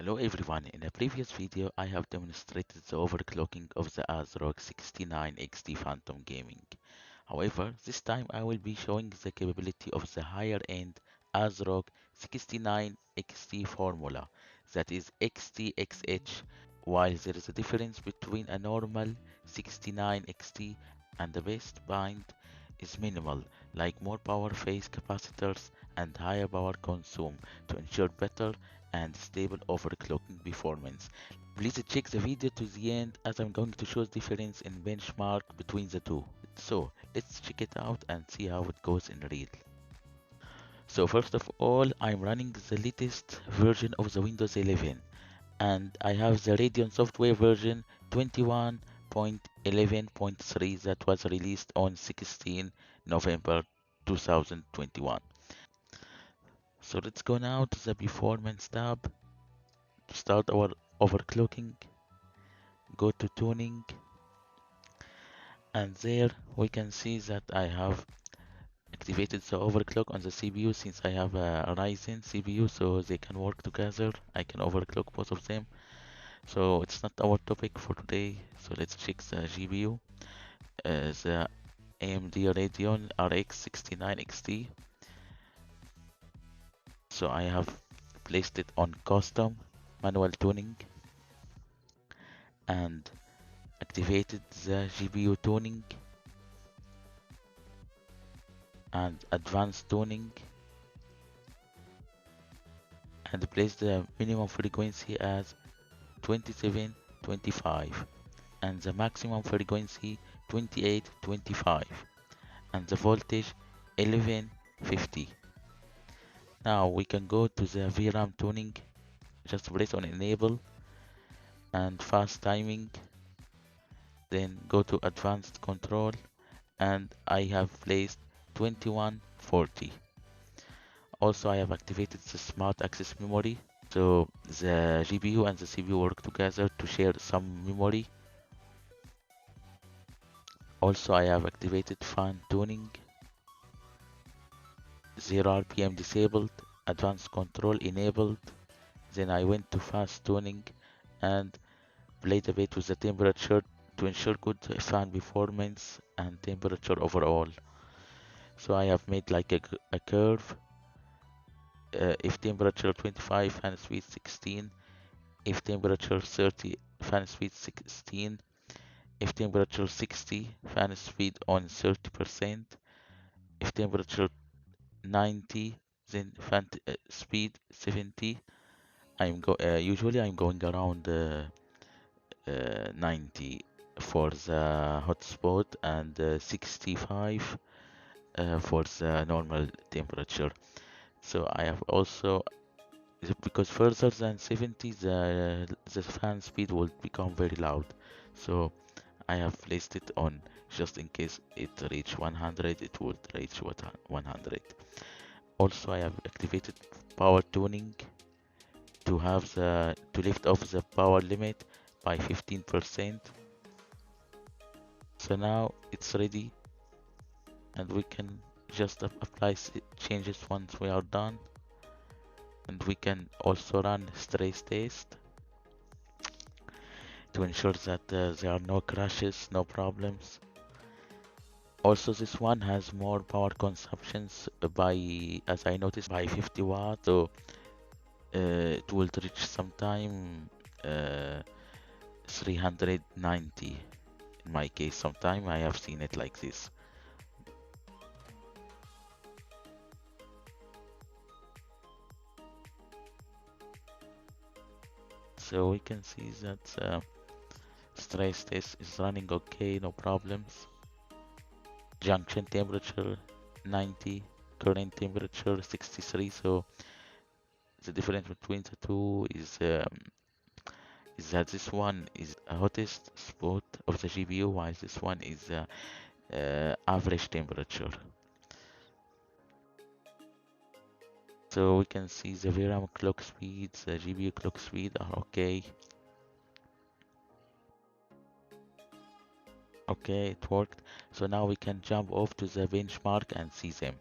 Hello everyone, in a previous video I have demonstrated the overclocking of the ASRock 69 XT Phantom Gaming. However, this time I will be showing the capability of the higher end ASRock 69 XT Formula, that is XT while there is a difference between a normal 69 XT and the best bind is minimal, like more power phase capacitors and higher power consume to ensure better and stable overclocking performance. Please check the video to the end as I'm going to show the difference in benchmark between the two. So let's check it out and see how it goes in real. So first of all, I'm running the latest version of the Windows 11 and I have the Radeon software version 21.11.3 that was released on 16 November 2021. So let's go now to the Performance tab to start our overclocking. Go to Tuning, and there we can see that I have activated the overclock on the CPU since I have a Ryzen CPU, so they can work together. I can overclock both of them. So it's not our topic for today. So let's check the GPU. The AMD Radeon RX 69 XT. So I have placed it on custom manual tuning and activated the GPU tuning and advanced tuning and place the minimum frequency as 2725 and the maximum frequency 2825 and the voltage 1150. Now we can go to the VRAM tuning, just press on enable and fast timing, then go to advanced control and I have placed 2140. Also I have activated the smart access memory, so the GPU and the CPU work together to share some memory. Also I have activated fan tuning, 0 RPM disabled, advanced control enabled. Then I went to fast tuning and played a bit with the temperature to ensure good fan performance and temperature overall. So I have made like a curve. If temperature 25, fan speed 16. If temperature 30, fan speed 16. If temperature 60, fan speed on 30%. If temperature 90, then fan speed 70. Usually I'm going around 90 for the hotspot and 65 for the normal temperature. So I have also, because further than 70 the fan speed will become very loud, so I have placed it on just in case it reach 100, it would reach 100. Also I have activated power tuning to lift off the power limit by 15%. So now it's ready and we can just apply changes once we are done, and we can also run stress test to ensure that there are no crashes, no problems. Also this one has more power consumptions by, as I noticed, by 50 watts, so it will reach sometime 390 in my case. Sometime I have seen it like this. So we can see that stress test is running okay, no problems. Junction temperature 90, current temperature 63. So the difference between the two is that this one is the hottest spot of the GPU, while this one is average temperature. So we can see the VRAM clock speeds, the GPU clock speed are okay. Okay, it worked. So now we can jump off to the benchmark and see them.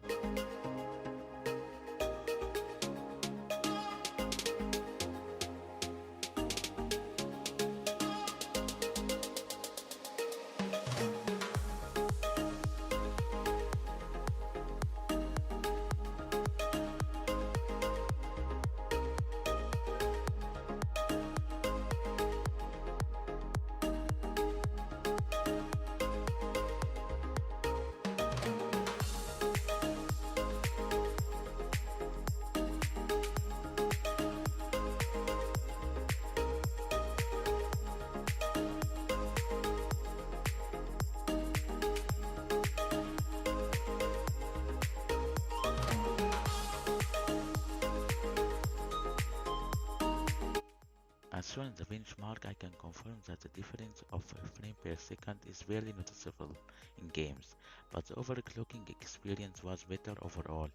As shown in the benchmark, I can confirm that the difference of a frame per second is very noticeable in games, but the overclocking experience was better overall.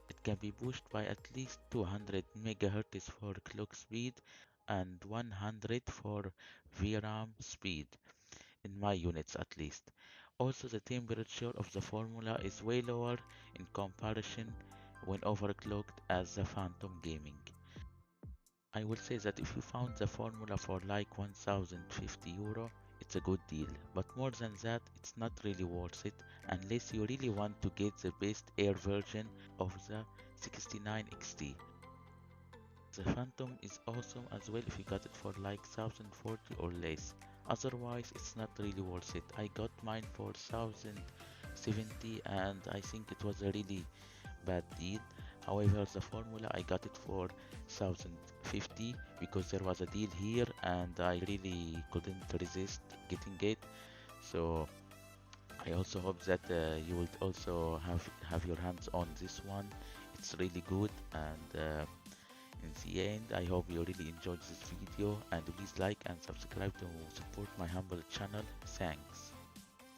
It can be pushed by at least 200 MHz for clock speed and 100 for VRAM speed, in my units at least. Also, the temperature of the formula is way lower in comparison when overclocked as the Phantom Gaming. I will say that if you found the formula for like 1050 euro, it's a good deal, but more than that, it's not really worth it unless you really want to get the best Air version of the 69 XT. The Phantom is awesome as well if you got it for like 1040 or less. Otherwise, it's not really worth it. I got mine for 1070 and I think it was a really bad deal. However, the formula I got it for 1050 because there was a deal here and I really couldn't resist getting it. So I also hope that you will also have your hands on this one. It's really good and in the end, I hope you really enjoyed this video and please like and subscribe to support my humble channel. Thanks.